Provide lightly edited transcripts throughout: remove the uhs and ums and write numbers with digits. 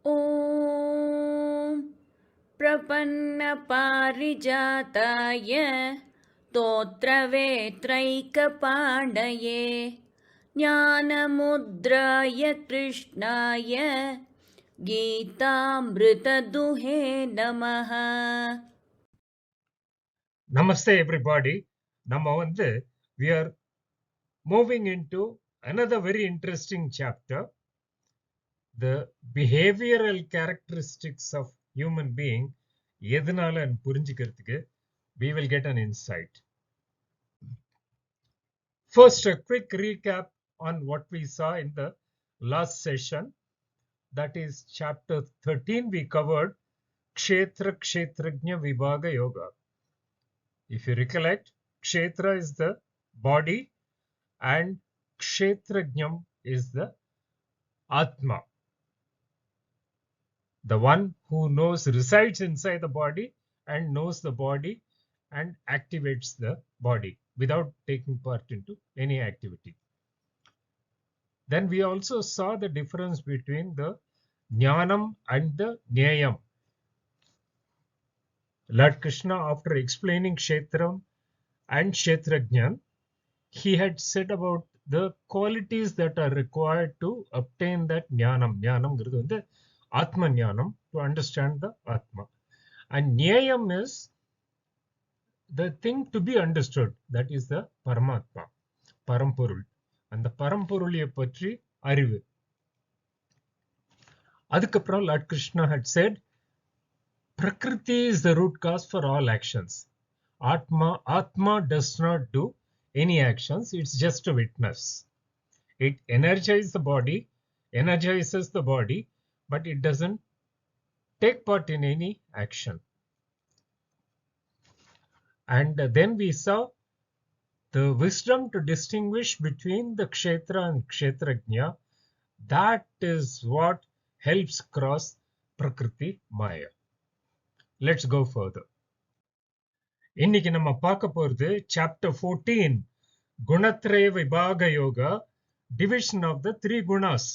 ॐ प्रपन्नपारिजाताय तोत्रवेत्रैकपाणये ज्ञानमुद्राय कृष्णाय गीतामृतदुहे नमः. Namaste everybody. We are moving into another very interesting chapter, the behavioral characteristics of human being. எதனால புரிஞ்சுக்கிறதுக்கு we will get an insight. First, a quick recap on what we saw in the last session. That is chapter 13. We covered Kshetra Kshetrajna Vibhaga Yoga. If you recollect, Kshetra is the body and Kshetrajnam is the Atma, the one who resides inside the body and knows the body and activates the body without taking part into any activity. Then we also saw the difference between the Jnanam and the Nyayam. Lord Krishna, after explaining Kshetram and Kshetrajnan, he had said about the qualities that are required to obtain that Jnanam. Jnanam is Atma Jnanam, to understand the Atma. And Nyayam is the thing to be understood, that is the Paramatma, Parampurul. And the Parampurulயை பற்றி அறிவு. அதுக்கப்புறம் Lord Krishna had said, Prakruti is the root cause for all actions. Atma does not do any actions, it's just a witness. It energizes the body, but it doesn't take part in any action. And then we saw the wisdom to distinguish between the Kshetra and Kshetrajna. That is what helps cross Prakruti Maya. Let's go further. இன்னைக்கு நம்ம பார்க்க போறது chapter 14, Gunathraya Vibhaga Yoga, division of the three gunas.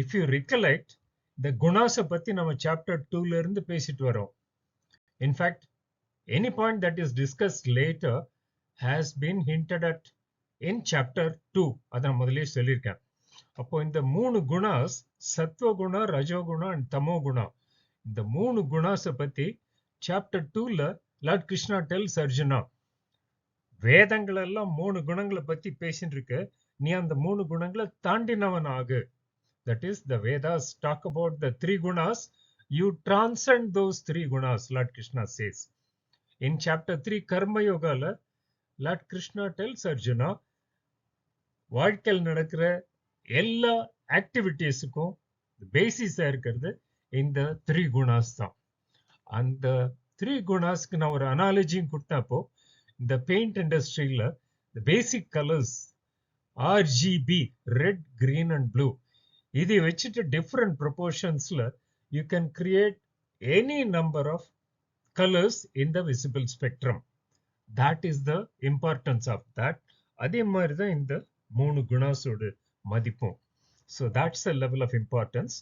If you recollect, the gunas பத்தி நம்ம chapter 2 ல இருந்து பேசிட்டு வரோம். In fact, any point that is discussed later has been hinted at in chapter 2. அதை நான் முதலே சொல்லியிருக்கேன். அப்போ இந்த மூணு குணாஸ், சத்வ குணா, ரஜோ குணா அண்ட் தமோ குணா, இந்த மூணு குணாஸை பத்தி சாப்டர் 2ல லார்ட் கிருஷ்ணா டெல்ஸ் அர்ஜுனா, வேதங்கள் எல்லாம் மூணு குணங்களை பத்தி பேசிட்டு இருக்கு, நீ அந்த மூணு குணங்களை தாண்டினவன் ஆகு. That is, the Vedas talk about the three gunas. You transcend those three gunas, Lord Krishna says. In chapter 3, Karma Yoga, Lord Krishna tells Arjuna, வாழ்க்கையில் நடக்கிற எல்லா ஆக்டிவிட்டீஸுக்கும் பேசிஸா இருக்கிறது இந்த த்ரீ குணாஸ் தான். அந்த த்ரீ குணாஸ்க்கு நான் ஒரு அனாலஜியும் கொடுத்தப்போ, இந்த பெயிண்ட் இண்டஸ்ட்ரியில basic colours RGB, red, green and blue, இதை வச்சுட்டு டிஃப்ரெண்ட் ப்ரொபோர்ஷன்ஸ்ல you can create any number of colours in the visible spectrum. That is the importance of that. அதே மாதிரி தான் இந்த மூணு குணாஸோட மதிப்பும். So that's the level of importance.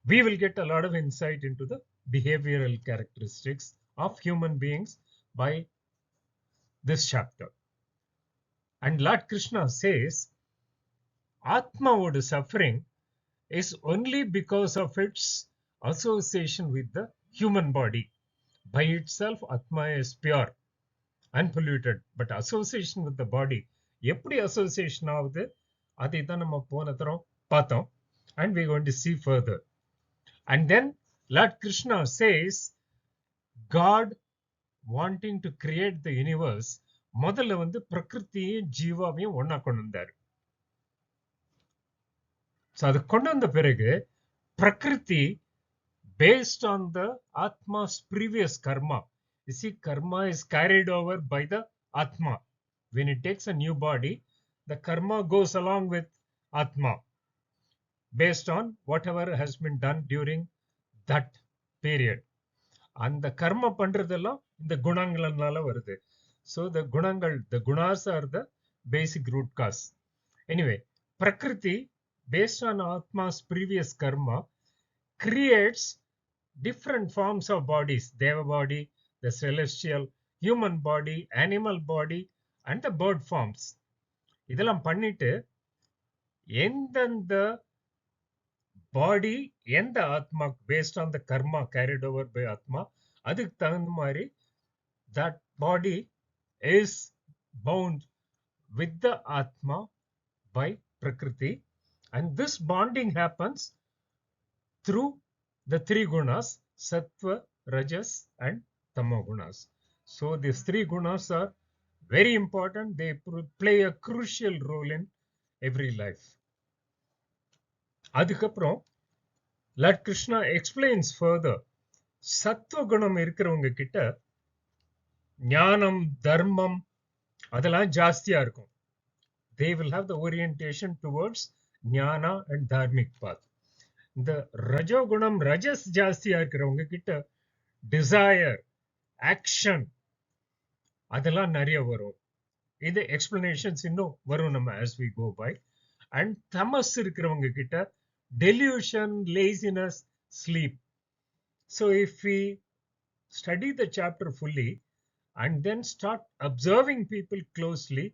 We will get a lot of insight into the behavioral characteristics of human beings by this chapter. And Lord Krishna says, Atma would suffering is only because of its association with the human body. By itself, Atma is pure, unpolluted, but association with the body, எப்படி association ஆகுது, அதை தான் நம்ம போன தரம் பார்த்தோம். And we're going to see further. And then Lord Krishna says, God wanting to create the universe, முதல்ல பிரகிருதியும் ஜீவாவையும் ஒன்னா கொண்டு வந்தாரு. So அது கொண்டு வந்த பிறகு பிரகிருதி, based on the Atma's previous karma. You see, karma is carried over by the Atma. When it takes a new body, the karma goes along with Atma, based on whatever has been done during that period. And the karma பண்றதெல்லாம் இந்த குணங்களால வருது. So the gunas are the basic root cause. Anyway, Prakriti, based on Atma's previous karma, creates different forms of bodies, Deva body, the celestial, human body, animal body, and the bird forms. இதெல்லாம் பண்ணிட்டு எந்தெந்த பாடி எந்த ஆத்மா based on the karma carried over by Atma, அதுக்கு தகுந்த மாதிரி that body is bound with the Atma by Prakruti, and this bonding happens through the three gunas, Sattva, Rajas, and Tamagunas. So these three gunas are very important. They play a crucial role in every life. அதுக்கப்புறம் Lord Krishna explains further. Sattva gunam இருக்கிறவங்க கிட்ட ஞானம் தர்மம் அதெல்லாம் ஜாஸ்தியா இருக்கும். They will have the orientation towards jnana and dharmic path. இந்த ரஜோகுணம் ரஜஸ் ஜாஸ்தியா இருக்கிறவங்க கிட்ட desire, action அதெல்லாம் நிறைய வரும். இது எக்ஸ்பிளனேஷன்ஸ் இன்னும் வரும் நம்ம as we go by. And tamas இருக்கிறவங்க கிட்ட delusion, laziness, sleep. So if we study the chapter fully and then start observing people closely,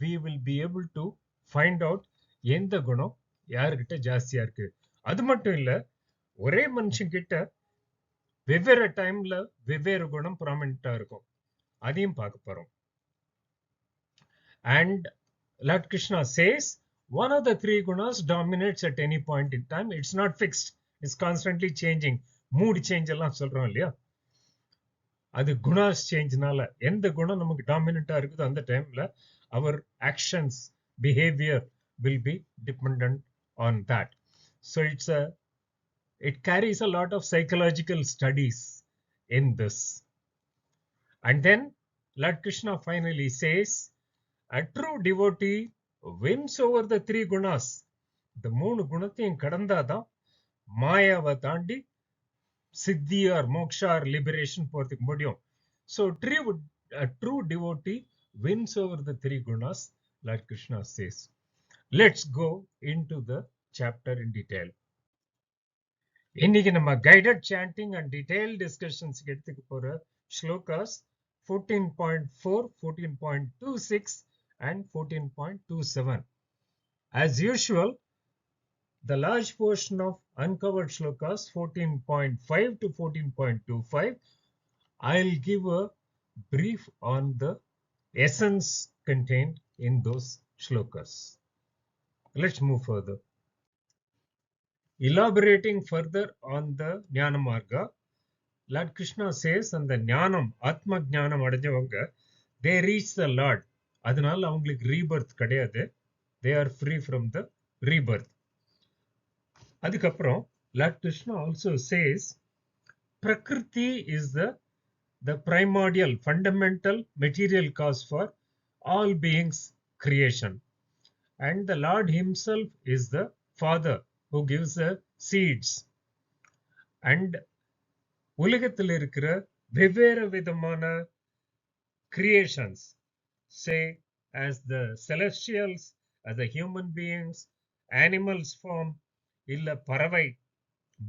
we will be able to find out எந்த குணம் யாருக்கிட்ட ஜாஸ்தியா இருக்கு. அது மட்டும் இல்ல, ஒரே மனுஷன் கிட்ட வெவ்வேறு டைம்ல வெவ்வேறு குணம் ப்ராமினென்ட்டா இருக்கும். அதையும் பார்க்க போறோம். And Lord Krishna says one of the three gunas dominates at any point in time. It's not fixed. It's constantly changing. Mood change எல்லாம் சொல்றோம் இல்லையா, அது குணாஸ் சேஞ்ச்னால எந்த குணம் நமக்கு டாமினண்டா இருக்குதோ அந்த டைம்ல our actions, behavior will be dependent on that. So it carries a lot of psychological studies in this. And then Lord Krishna finally says a true devotee wins over the three gunas. இந்த மூணு குணத்தையும் கடந்தாதான் மாயாவை தாண்டி சித்தி or moksha or liberation போறதுக்கு முடியும். So a true devotee wins over the three gunas, Lord Krishna says. Let's go into the chapter in detail. இன்னைக்கு நம்ம guided sanding and detail discussions எடுத்துக்க போற slokas 14.4, 14.26 and 14.27. As usual, the large portion of uncovered shlokas 14.5 to 14.25, I'll give a brief on the essence contained in those shlokas. Let's move further. Elaborating further on the Jnana Marga, Lord Krishna says, and the Jnanam, Atma Jnanam அடைஞ்சவங்க, they reach the Lord. அதனால அவங்களுக்கு rebirth கிடையாது. They are free from the rebirth. அதுக்கப்புறம் Lord Krishna also says, Prakruti is the primordial, fundamental, material cause for all beings' creation. And the Lord himself is the Father who gives the seeds. And உலகத்தில் இருக்கிற வெவ்வேறு விதமான creations, say as the celestials, as the human beings, animals form, இல்ல பறவை,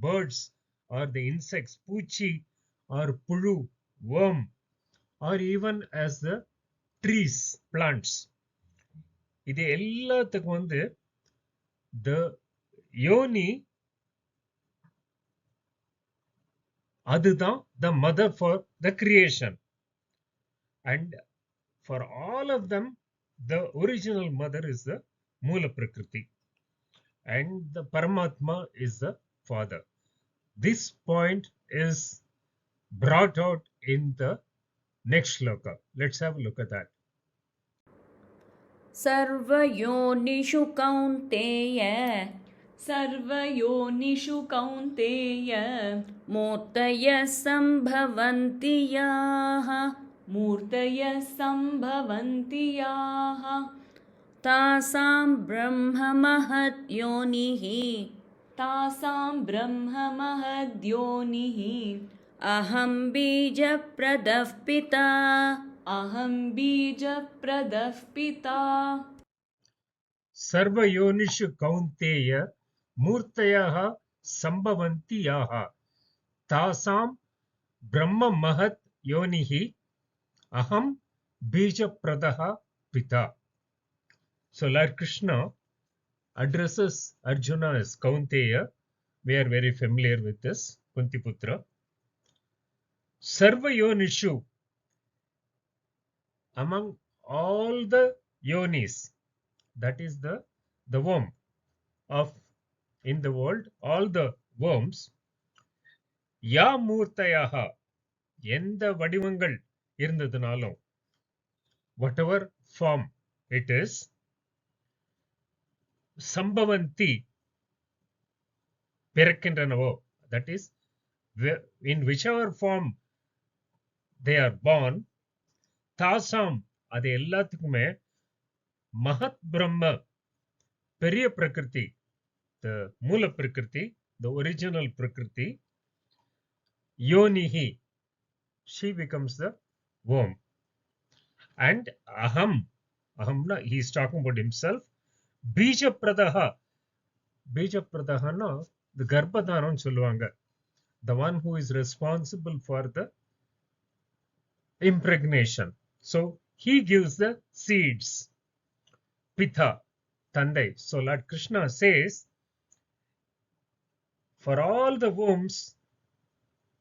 birds, or the insects, பூச்சி or புழு, worm, or even as the trees, plants. இது எல்லாத்துக்கும் வந்து the yoni அதுதான் the mother for the creation. And for all of them, the original mother is the Mula Prakriti. And the Paramatma is the father. This point is brought out in the next shloka. Let's have a look at that. सर्वयोनिषु कौन्तेय सर्वयोनिषु कौन्तेय मूर्तयः सम्भवन्ति याः मूर्तयः सम्भवन्ति याः तासां ब्रह्म महद्योनिः तासां ब्रह्म महद्योनिः अहं बीजप्रदः पिता अहं बीजप्रदः पिता Sarva Yonishu Kaunteya Murtayaha sambhavantiyaha tasam brahma mahat yonihi aham bija pradaha pita. So Lord Krishna addresses Arjuna as Kaunteya. We are very familiar with this, Kuntiputra. Sarva yonishu, among all the yonis, that is the worm of in the world, all the worms, ya murtayaha, எந்த வடிவங்கள் இருந்ததுனாலும், whatever form it is, sambhavanti, பிறக்கின்றனவோ, that is, in whichever form they are born, tasam, அது எல்லாத்துக்குமே Mahat Brahma, Periya Prakriti, the Mula Prakriti, the original Prakriti, Yonihi, she becomes the worm. And Aham, Ahamna, he is talking about himself, Bija Pradaha, Bija Pradaha, no, the Garbhadhanam Solvanga, the one who is responsible for the impregnation. So he gives the seeds. Pitha, Tandai. So Lord Krishna says, for all the wombs,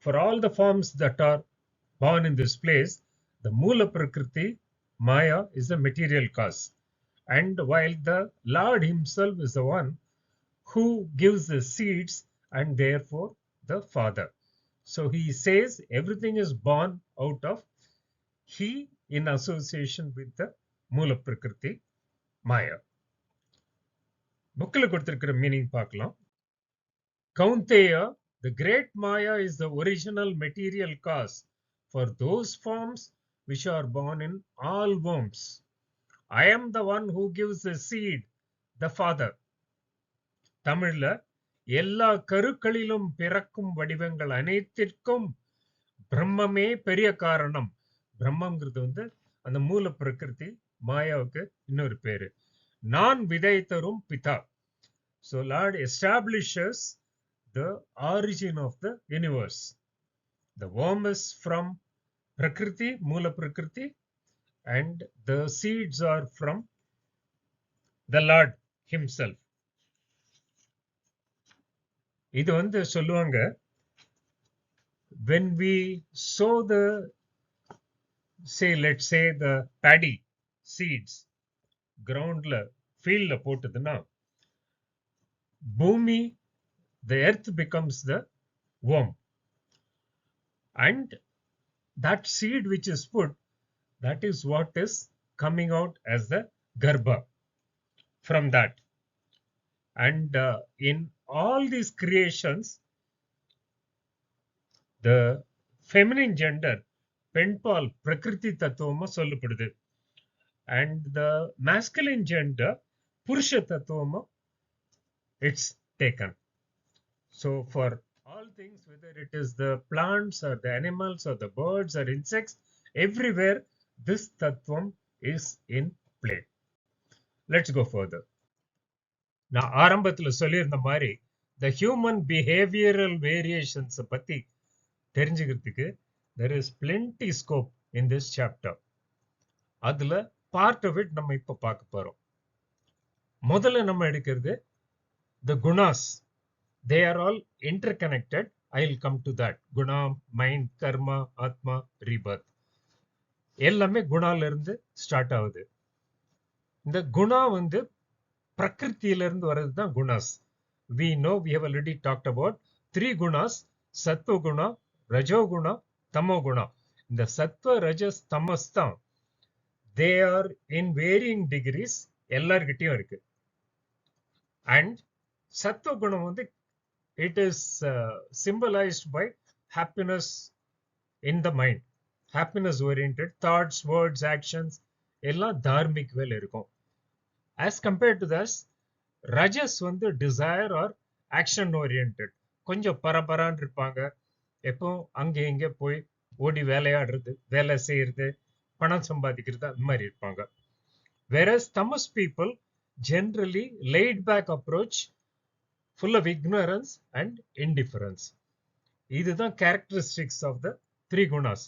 for all the forms that are born in this place, the Mula Prakriti, Maya, is the material cause. And while the Lord himself is the one who gives the seeds and therefore the father. So he says everything is born out of he in association with the Mula Prakriti, Maya. புக்கில் கொடுத்திருக்கிற meaning பார்க்கலாம். Kaunteya, the great Maya is the original material cause for those forms which are born in all worms. I am the one who gives the seed, the father. தமிழ்ல எல்லா கருக்களிலும் பிறக்கும் வடிவங்கள் அனைத்திற்கும் பிரம்மமே பெரிய காரணம். பிரம்மங்கிறது வந்து அந்த மூல பிரகிருதி, மாயாவுக்கு இன்னொரு பேரு. நான் விதை தரும் பிதா. So Lord establishes the origin of the universe. The worm is from Prakriti, Mula Prakriti, and the seeds are from the Lord himself. இது வந்து சொல்லுவாங்க, when we sow the, let's say the paddy seeds, groundல, fieldல போட்டதுன்னா, பூமி, the earth becomes the worm. And that seed which is put, that is what is coming out as the garbha from that. And in all these creations, the feminine gender, penpal, prakriti tattvama சொல்லப்படுது. And the masculine gender, purusha tattvama, it's taken. So for all things, whether it is the plants or the animals or the birds or insects, everywhere this tattvam is in play. Let's go further. நான் ஆரம்பத்தில் சொல்லியிருந்த மாதிரி, the human behavioral variations பத்தி தெரிஞ்சுக்கிறதுக்கு there is plenty scope in this chapter. அதுல part of it நம்ம இப்ப பார்க்க போறோம். முதல்ல நம்ம எடுக்கிறது the gunas. They are all interconnected. I'll come to that. Guna, mind, karma, atma, rebirth. எல்லாமே குணால இருந்து ஸ்டார்ட் ஆகுது. இந்த குணா வந்து பிரகிருத்தியில இருந்து வர்றது தான் குணாஸ். We know, we have already talked about 3 gunas, Sattva guna, Rajo guna, Tamo guna. இந்த சத்வ, ரஜஸ், தமஸ் தான், they are in varying degrees, எல்லார்கிட்டயும் இருக்கு. And Sattva குணம் வந்து it is symbolized by happiness in the mind, happiness oriented thoughts, words, actions, எல்லாம் தார்மிக் வேல் இருக்கும். As compared to this, rajas வந்து desire or action oriented, கொஞ்சம் பரபரான்னு இருப்பாங்க, எப்போ அங்கே இங்கே போய் ஓடி வேலையாடுறது, வேலை செய்யறது, பணம் சம்பாதிக்கிறது, அந்த மாதிரி இருப்பாங்க. Whereas Tamas people generally laid back approach, full of ignorance and indifference. இதுதான் கேரக்டரிஸ்டிக்ஸ் ஆஃப் த த்ரீ குணாஸ்.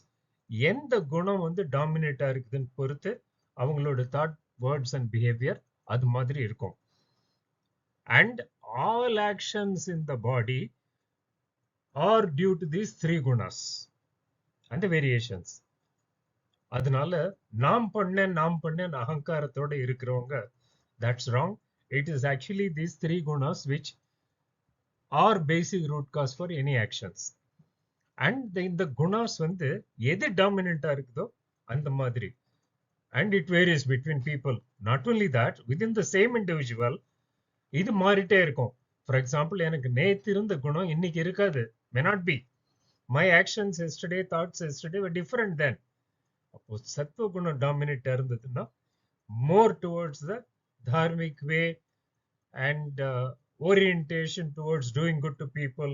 எந்த குணம் வந்து டாமினேட்டா இருக்குதுன்னு பொறுத்து அவங்களோட தாட், வேர்ட்ஸ் அண்ட் பிஹேவியர் அது மாதிரி இருக்கும். And all actions in the body are due to these three gunas and variations. அதனால நாம் பண்ணேன் அகங்காரத்தோட இருக்கிறவங்க, that's wrong. It is actually these three gunas which are basic root cause for any actions. And இந்த குணாஸ் வந்து எது டாமினண்டா இருக்குதோ அந்த மாதிரி. And it varies between people. Not only that, within the same individual இது மாறிட்டே இருக்கும். For example, எனக்கு நேத்து இருந்த குணம் இன்னைக்கு இருக்காது, may not be. My actions yesterday, thoughts yesterday were different then. அப்போ சத்துவ குணம் டாமினேட்டா இருந்ததுன்னா more towards the dharmic way and orientation towards doing good to people,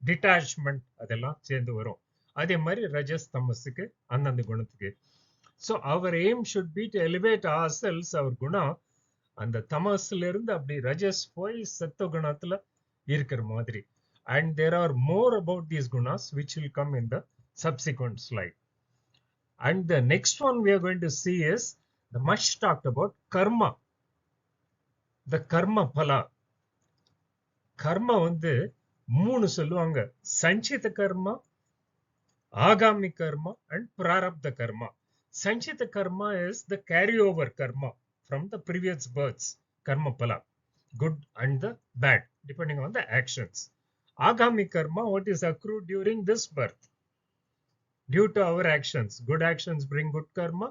detachment, அதெல்லாம் சேர்ந்து வரும். அதே மாதிரி ரஜஸ் தமஸுக்கு அந்தந்த குணத்துக்கு. So our aim should be to elevate ourselves, our guna, அந்த தமஸ்ல இருந்து அப்படி ரஜஸ் போய் சத்துவ குணத்துல இருக்கிற மாதிரி. And there are more about these gunas which will come in the subsequent slide. And the next one we are going to see is the much talked about karma. The karma phala. கர்மா வந்து மூணு சொல்லுவாங்க: சஞ்சித கர்மா, ஆகாமி கர்மா and பிராரப்த கர்மா. சஞ்சித கர்மா is the carryover karma from the previous births, karma phala, good and the bad depending on the actions. Agami karma, what is accrued during this birth due to our actions. Good actions bring good karma,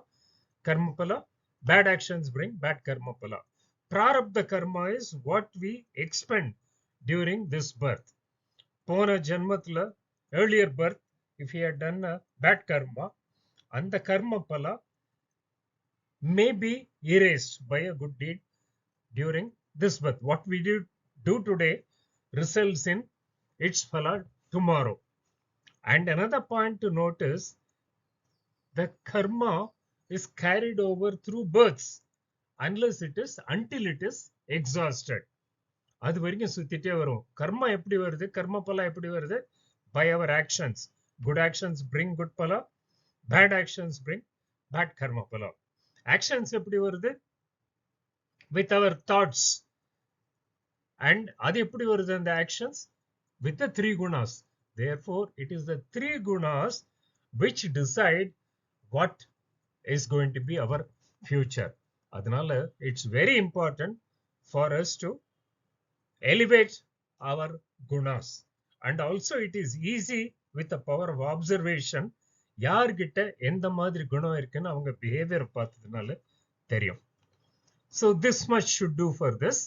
karma phala. Bad actions bring bad karma phala. Prarabdha karma is what we expend during this birth. போன ஜென்மத்துல, earlier birth, if he had done a bad karma, அந்த karma phala may be erased by a good deed during this birth. What we do today results in its phala tomorrow. And another point to notice, the karma is carried over through births until it is exhausted. அது வரைக்கும் சுத்திட்டே வரும். கர்மா எப்படி வருது, கர்ம பலா எப்படி வருது? By our actions. Good actions bring good phala, bad actions bring bad karma phala. Actions எப்படி வருது? With our thoughts. And அது எப்படி வருது அந்த actions? With the three gunas. Therefore, it is the three gunas which decide what is going to be our future. அதனால it's very important for us to elevate our gunas. And also it is easy with the power of observation, யார்கிட்ட எந்த மாதிரி குணம் இருக்குன்னு அவங்க behaviour பார்த்ததுனால தெரியும். So this much should do for this.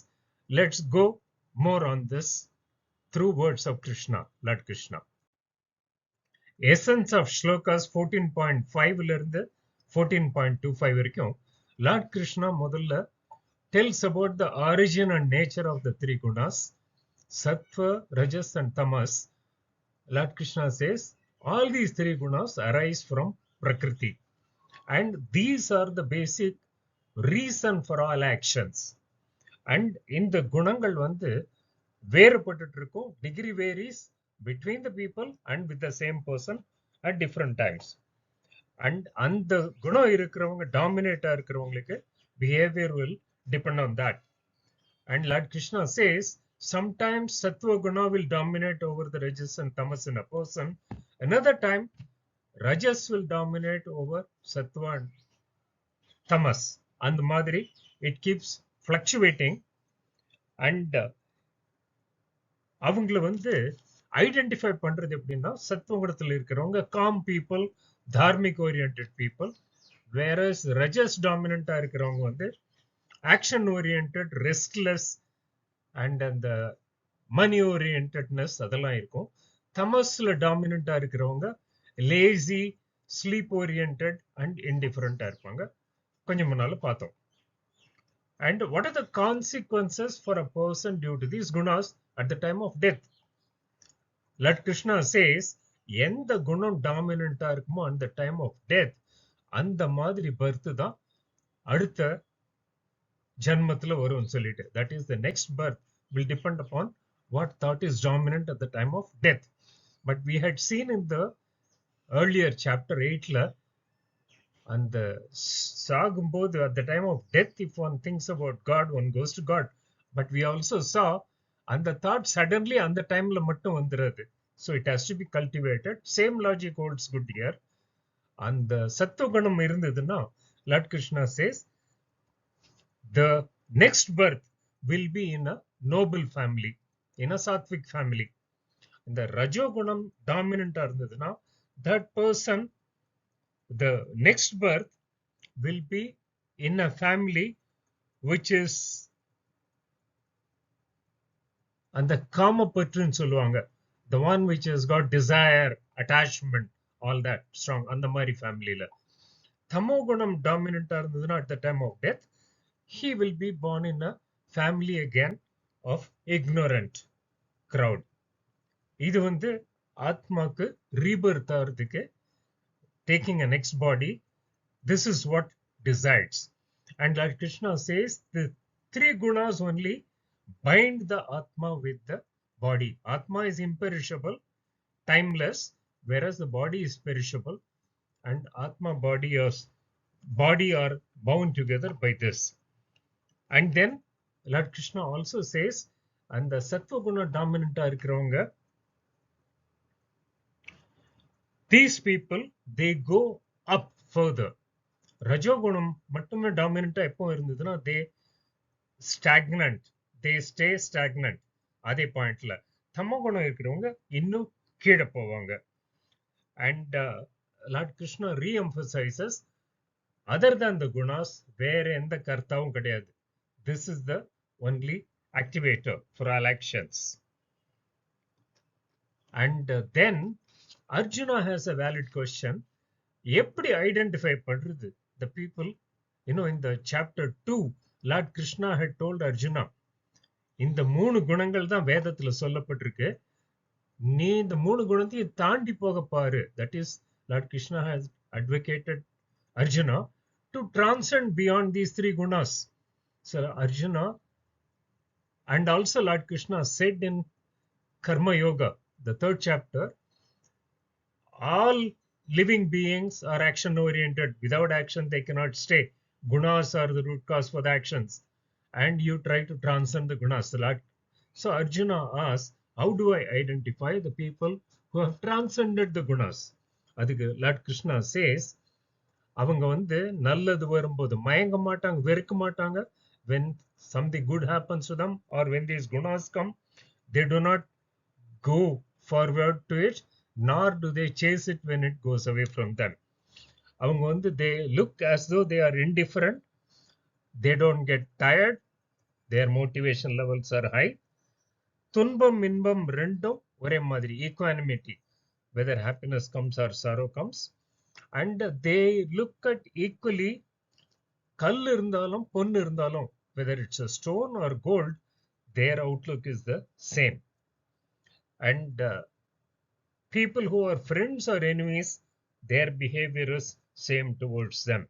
Let's go more on this through words of Krishna, Lord Krishna. Essence of shlokas 14.5 ல இருந்து 14.25 வரைக்கும் Lord Krishna முதல்ல tells about the origin and nature of the three gunas, Sattva, Rajas and Tamas. Lord Krishna says all these three gunas arise from Prakruti, and these are the basic reason for all actions. And இந்த குணங்கள் வந்து வேறுபட்டு இருக்கும், degree varies between the people and with the same person at different times. And அந்த குணம் இருக்கிறவங்க, டாமினேட்டா இருக்கிறவங்களுக்கு behavior will depend on that. And Lord Krishna says sometimes Sattva Guna will dominate over the Rajas and Tamas in a person. Another time Rajas will dominate over Sattva and Tamas. And madri it keeps fluctuating. And அவங்கள வந்து identify பண்றது எப்படின்னா, சத்துவகுணத்தில் இருக்கிறவங்க calm people, dharmic oriented people. Whereas rajas டாமினண்டா இருக்கிறவங்க வந்து action oriented, restless and அந்த money orientedness அதெல்லாம் இருக்கும். தமஸ்ல டாமினண்டா இருக்கிறவங்க லேசி, ஸ்லீப் ஓரியன்டட் அண்ட் இன்டிஃபரண்டா இருப்பாங்க. கொஞ்சம் முன்னால பார்த்தோம். And what are the consequences for a person due to these gunas at the time of death? Lord Krishna says எந்த குணம் டாமினண்டா இருக்குமோ அந்த டைம் ஆஃப் டெத், அந்த மாதிரி பர்த் தான் அடுத்த ஜன்மத்துல வரும்னு சொல்லிட்டு, that is the next birth will depend upon what thought is dominant at the time of death. But we had seen in the earlier chapter 8 la, and the sagumbodhu at the time of death, if one thinks about God, one goes to God. But we also saw and the thought suddenly and the time la mattum vandiradu. So it has to be cultivated. Same logic holds good here. And the sattva gunam irundaduna, Lord Krishna says the next birth will be in a noble family, in a sattvic family. The rajogunam dominant irundaduna, that person, the next birth will be in a family which is and the kama patrin solluvaanga, the one which has got desire, attachment, all that strong, and the mari family la. Tamogunam dominant irundaduna at the time of death, he will be born in a family again of ignorant crowd. இது வந்து ஆத்மாக்கு rebirth ஆகிறதுக்கு taking a next body, this is what decides. And like Krishna says, the three gunas only bind the Atma with the body. Atma is imperishable, timeless, whereas the body is perishable, and Atma body are bound together by this. And then Lord Krishna also says, and the Sattva Guna dominant இருக்கிறவங்க, these people, they go up further. Rajogunam மட்டுமே dominant எப்போ இருந்ததுன்னா, they stagnant, they stay stagnant. அதே பாயிண்ட்ல தமோகுணம் இருக்கிறவங்க இன்னும் கீழே போவாங்க. And Lord Krishna re-emphasizes, other than the gunas, வேற எந்த கர்த்தாவும் கிடையாது. This is the only activator for all actions. And then Arjuna has a valid question. எப்படி ஐடென்டிஃபை பண்றது the people? In the chapter 2, Lord Krishna had told Arjuna, இந்த மூணு குணங்கள் தான் வேதத்துல சொல்லப்பட்டிருக்கு, நீ இந்த மூணு குணத்தையும் தாண்டி போக பாரு. That is, Lord Krishna has advocated Arjuna to transcend beyond these three gunas. So Arjuna, and also Lord Krishna said in Karma Yoga, the 3rd chapter, all living beings are action oriented. Without action they cannot stay. Gunas are the root cause for the actions, and you try to transcend the gunas. So Arjuna asks, how do I identify the people who have transcended the gunas? அதுக்கு Lord Krishna says, அவங்க வந்து நல்லது வரும்போது மயங்க மாட்டாங்க, வெறுக்க மாட்டாங்க. When something good happens to them, or when these gunas come, they do not go forward to it, nor do they chase it when it goes away from them. அவங்க வந்து they look as though they are indifferent, they don't get tired, their motivation levels are high. துன்பம் இன்பம் ரெண்டும் ஒரே மாதிரி, equanimity, whether happiness comes or sorrow comes. And they look at equally, கல் இருந்தாலும் பொன்னு இருந்தாலும், whether it's a stone or gold, their outlook is the same. And people who are friends or enemies, their behavior is same towards them.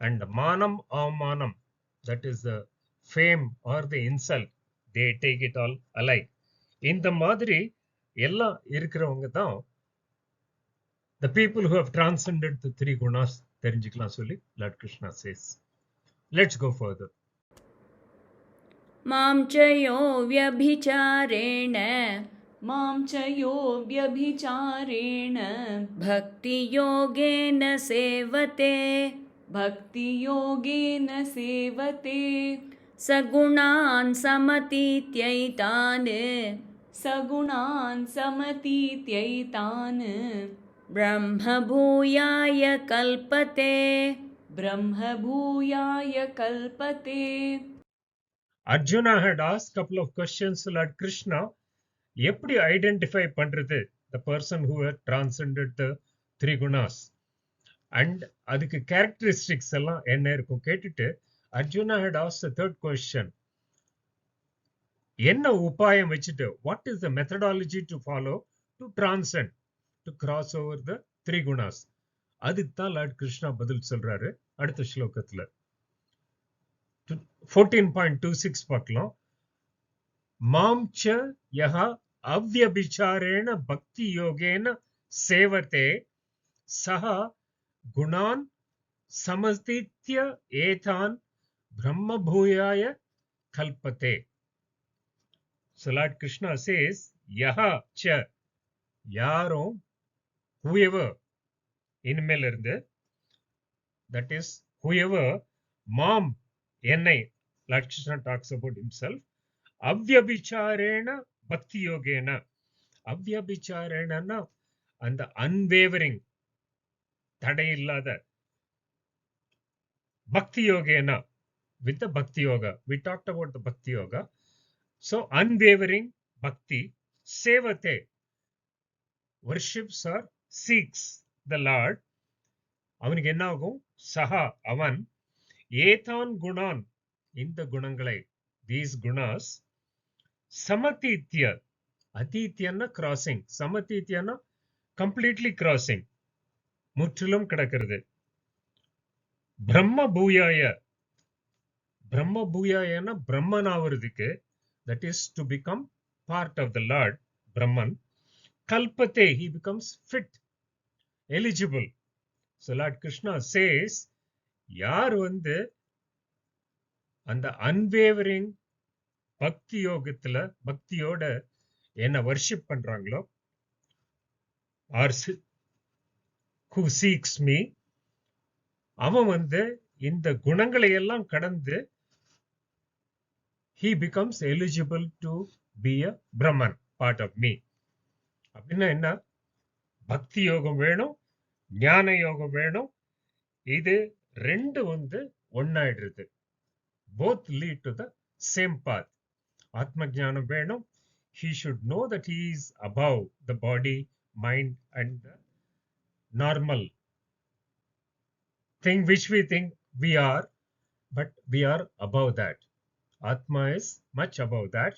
And manam avamanam, that is the fame or the insult, they take it all alike. இந்த மாதிரி எல்லாம் இருக்கிறவங்க தான் the people who have transcended the three gunas தெரிஞ்சுக்கலாம் சொல்லி Lord Krishna says. Let's go further. मां च यो व्यभिचारेण मां च यो व्यभिचारेण भक्तियोगेन सेवते भक्तियोगेन सेवते सगुणान् समतीत्यैतान् सगुणान् समतीत्यैतान् ब्रह्मभूयाय कल्पते ब्रह्मभूयाय कल्पते. Arjuna had asked a couple of questions to Lord Krishna. எப்படி ஐடென்டிஃபை பண்றது the person who had transcended the three gunas? And அதுக்கு characteristics எல்லாம் என்ன இருக்கும் கேட்டுட்டு Arjuna had asked the 3rd question. என்ன உபாயம் வச்சுட்டு, what is the methodology to follow to transcend, to cross over the three gunas? அதுக்கு தான் Lord Krishna பதில் சொல்றாரு அடுத்த ஸ்லோகத்துல. 14.26 பார்க்கலாம். मां च यः अव्यभिचारेण भक्ति योगेन सेवते सः गुणान् समतीत्य एतान् ब्रह्मभूयाय kalpate. So Lord Krishna says, yaha cha, yaro, whoever, இனிமேல் இருந்து, that is, whoever, mom, என்னை, Lord Krishna talks about himself, avyabhicharena bhakti yogena. Avyabhicharena, and the unwavering, தடை இல்லாத, bhakti yogena, with the bhakti yoga. We talked about the bhakti yoga. So unwavering bhakti, sevate, worships or seeks the Lord. அவனுக்கு என்ன ஆகும்? சஹா, அவன், ஏதான் குணான், இந்த குணங்களை, these gunas, சமதீத்ய, அதீத்யன்னா crossing, சமதீத்யன்னா completely crossing, முற்றிலும் கிடக்கிறது. பிரம்ம பூயாய, பிரம்ம பூயாயன்னா பிரம்மன் ஆவறதுக்கு, that is to become part of the Lord, Brahman. Kalpate, he becomes fit, eligible. So Lord Krishna says, யார் வந்து அந்த unwavering பக்தி யோகத்துல, பக்தியோட என்ன வர்ஷிப் பண்றாங்களோ, or who seeks me, அவன் வந்து இந்த குணங்களை எல்லாம் கடந்து he becomes eligible to be a Brahman, part of me. அப்படின்னா என்ன? பக்தி யோகம் வேணும், ஞான யோகம் வேணும், இது ரெண்டு வந்து ஒன்னாயிடுறது. Both lead to the same path. Atma jnanam venum. He should know that he is above the body, mind, and the normal thing which we think we are, but we are above that. Atma is much above that.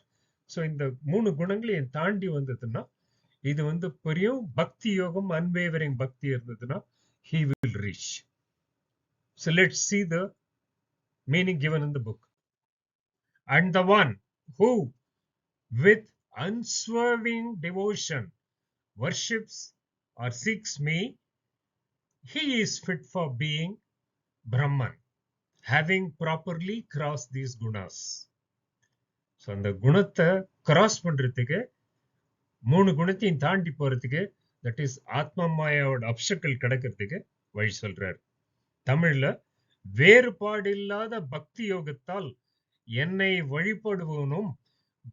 So in the மூணு குணங்களையும் தாண்டி வந்ததுன்னா, இது வந்து புரியும். பக்தி யோகம், unwavering பக்தி இருந்ததுன்னா, he will reach. So let's see the meaning given in the book. And the one who with unswerving devotion worships or seeks me, he is fit for being Brahman, having properly crossed these gunas. So அந்த குணத்தை cross பண்றதுக்கு, மூணு குணத்தையும் தாண்டி போறதுக்கு, that is ஆத்ம மாயாவோட அப்சக்கல் கிடக்கிறதுக்கு வழி சொல்றார். தமிழ்ல, வேறுபாடு இல்லாத பக்தி யோகத்தால் என்னை வழிபடுவனும்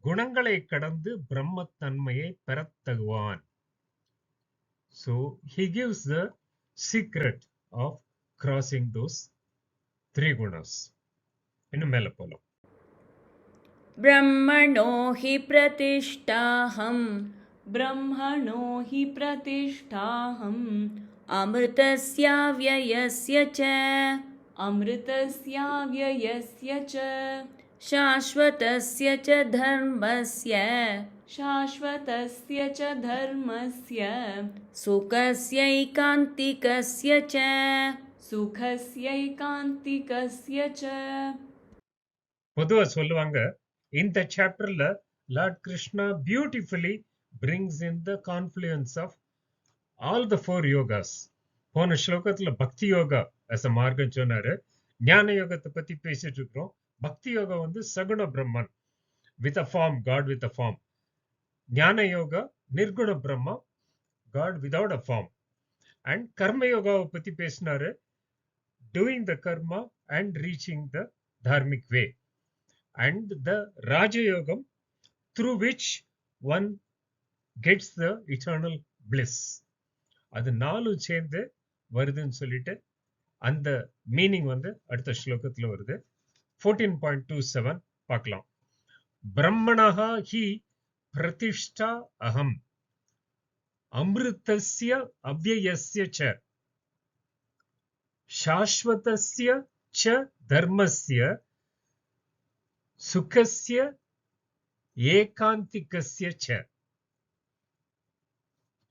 குணங்களை கடந்து பிரம்மத்தன்மையை பெறத்தகுவான். So he gives the secret of crossing those three gunas. இன்னும் மேல போலாம். ब्रह्मणो हि प्रतिष्ठाहम् ब्रह्मणो हि प्रतिष्ठाहम् अमृतस्याव्ययस्य च अमृतस्याव्ययस्य च शाश्वतस्य च धर्मस्य शाश्वतस्य च धर्मस्य सुखस्यैकान्तिकस्य च सुखस्यैकान्तिकस्य च. பொதுவா சொல்லுவாங்க, இந்த சாப்டர்ல Lord Krishna beautifully brings in the confluence of all the four yogas. போன ஸ்லோகத்துல பக்தி யோகா as a மார்க்கம் சொன்னாரு. ஞான யோகத்தை பத்தி பேசிட்டு இருக்கிறோம். பக்தி யோகா வந்து சகுண பிரம்மன், with a form, God with a form. ஞான யோகா நிர்குண Brahma, God without a form. And கர்ம யோகாவை பத்தி பேசினாரு, doing the karma and reaching the dharmic way. And the Raja Yogam, through which one gets the eternal bliss. அது நாலும் சேர்ந்து வருதுன்னு சொல்லிட்டு அந்த மீனிங் வந்து அடுத்த ஸ்லோகத்துல வருது. 14.27 பார்க்கலாம். பிரம்மணஹா ஹி பிரதிஷ்டா அகம் அமிர்தஸ்ய அவ்யயஸ்ய ச சாஸ்வதஸ்ய ச தர்மஸ்ய சுகஸ்ய ஏகாந்திகஸ்ய ச.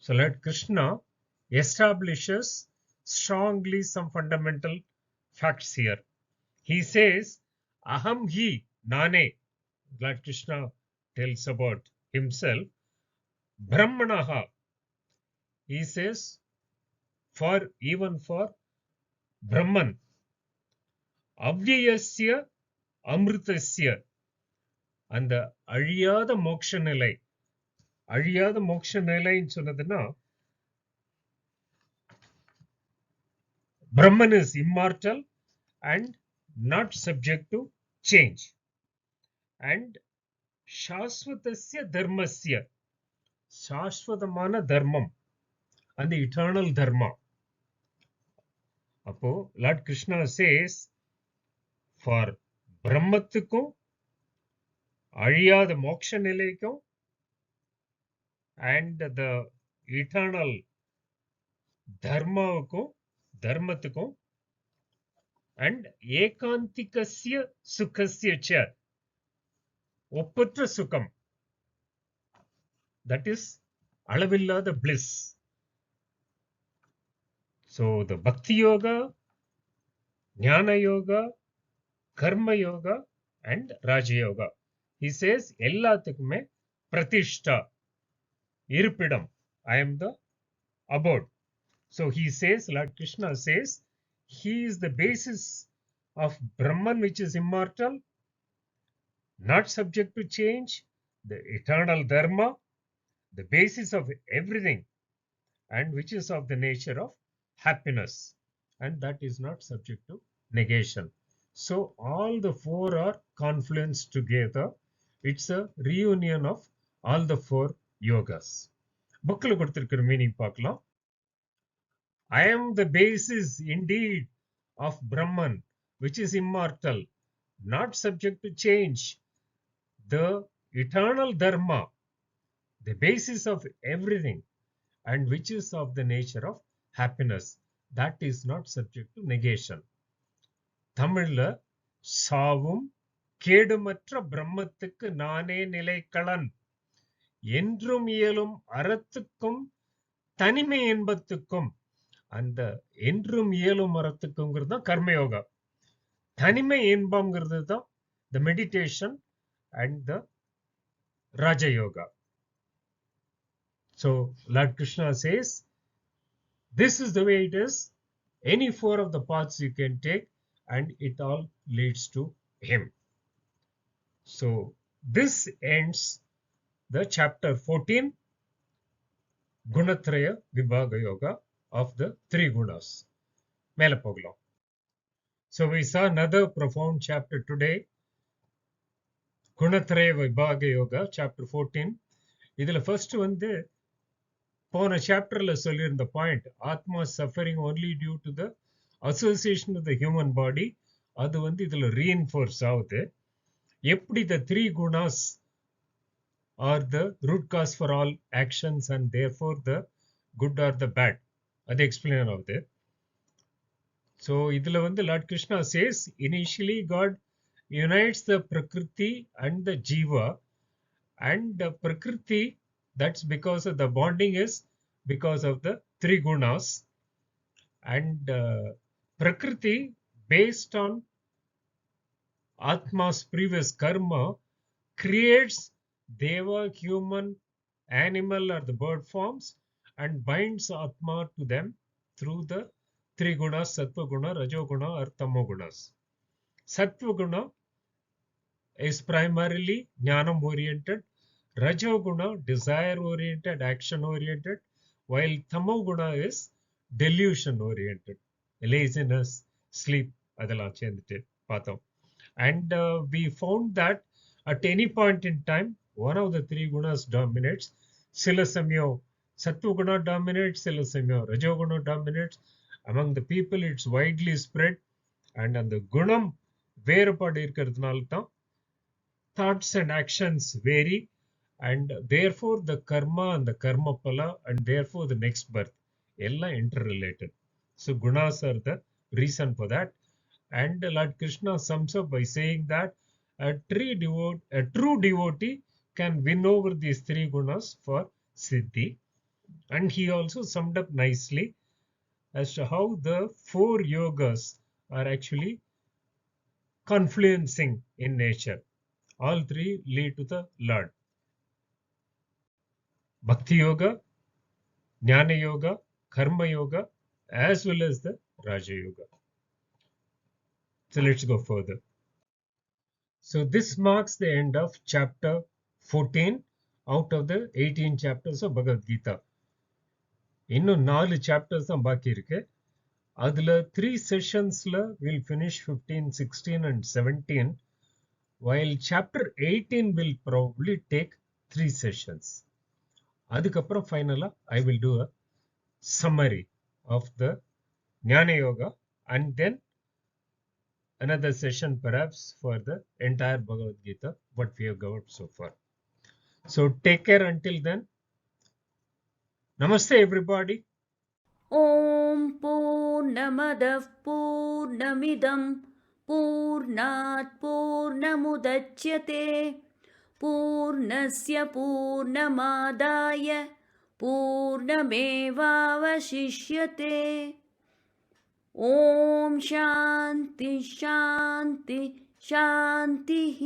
So Lord Krishna establishes strongly some fundamental facts here. He says, Aham hi, nane. Lord Krishna tells about himself, Brahmanaha, he says, even for Brahman, Avyayasya Amritasya, அந்த அழியாத மோட்ச நிலை. அழியாத மோட்ச நிலைன்னு சொன்னதுன்னா, Brahman is immortal and not subject to change. And Shashvatasya Dharmasya, சாஸ்வதமான தர்மம், அந்த eternal dharma. அப்போ Lord Krishna says, for பிரம்மத்துக்கும் அழியாத மோட்ச நிலைக்கும் and the eternal dharmaவுக்கும் தர்மத்துக்கும் and ஏகாந்திகஸ்ய சுகஸ்ய ச, ஒப்பற்ற சுகம், that is அளவில்லாத bliss. So the bhakti yoga, jnana yoga, karma yoga and raja yoga, he says எல்லாத்துக்குமே pratishtha, இருப்பிடம், I am the abode. So he says, Lord Krishna says, he is the basis of Brahman, which is immortal, not subject to change, the eternal dharma, the basis of everything, and which is of the nature of happiness, and that is not subject to negation. So all the four are confluenced together. It's a reunion of all the four yogas. புக்கில் கொடுத்திருக்கிற meaning பார்க்கலாம். I am the basis indeed of Brahman, which is immortal, not subject to change, the eternal dharma, the basis of everything, and which is of the nature of happiness, that is not subject to negation. தமிழ்ல சாவும் கேடுமற்ற பிரம்மத்துக்கு நானே நிலைக்களன், என்றும் இயலும் அறத்துக்கும் தனிமை இன்பத்துக்கும், அந்த என்றும் இயலும் அறத்துக்குங்கிறது தான் கர்மயோகா, தனிமை இன்பம்ங்கிறது தான் the meditation and the raja yoga. So Lord Krishna says, this is the way it is. Any four of the paths you can take, and it all leads to him. So this ends the chapter 14, Gunathraya Vibhaga Yoga of the three gunas. மேல போகலாம். So we saw another profound chapter today, Gunathraya Vibhaga Yoga, chapter 14. இதுல first வந்து போன சாப்டர்ல சொல்லியிருந்த point, ஆத்மா suffering only due to the association of the human body, அது வந்து இதுல reinforce ஆகுது. எப்படி the three gunas are the root cause for all actions and therefore the good or the bad, அது explain ஆகுது. So இதுல வந்து Lord Krishna says, initially God unites the Prakruti and the Jiva, and the Prakriti, that's because of the bonding is because of the three gunas, and Prakriti, based on Atma's previous karma, creates deva, human, animal or the bird forms and binds Atma to them through the three gunas, Sattva guna, Rajo guna or Tamo gunas. Sattva guna is primarily jnanam oriented, Rajo guna desire oriented, action oriented, while Tamo guna is delusion oriented, laziness, sleep, அதெல்லாம் சேர்ந்துட்டு பார்த்தோம். And we found that at any point in time, one of the three gunas dominates. சில சமயம் Sattva guna dominates, சில சமயம் Rajo guna dominates. Among the people it's widely spread, and அந்த குணம் வேறுபாடு இருக்கிறதுனால தான் thoughts and actions vary, and therefore the karma and the karma pala, and therefore the next birth, எல்லாம் interrelated. So gunas are the reason for that. And Lord Krishna sums up by saying that a true devotee can win over these three gunas for siddhi. And he also summed up nicely as to how the four yogas are actually confluencing in nature. All three lead to the Lord. Bhakti Yoga, Jnana Yoga, Karma Yoga, as well as the Raja Yoga. So let's go further. So this marks the end of chapter 14 out of the 18 chapters of Bhagavad Gita. இன்னும் 4 chapters தான் பாக்கி இருக்கு. அதுல 3 sessionsல we'll finish 15, 16 and 17, while chapter 18 will probably take 3 sessions. அதுக்கப்புறம் ஃபைனலா I will do a summary of the Jnana Yoga and then another session perhaps for the entire Bhagavad Gita, what we have covered so far. So take care until then. Namaste everybody. ॐ पूर्णमदः पूर्णमिदं पूर्णात् पूर्णमुदच्यते पूर्णस्य पूर्णमादाय पूर्णमेवावशिष्यते ॐ शान्ति शान्ति शान्तिः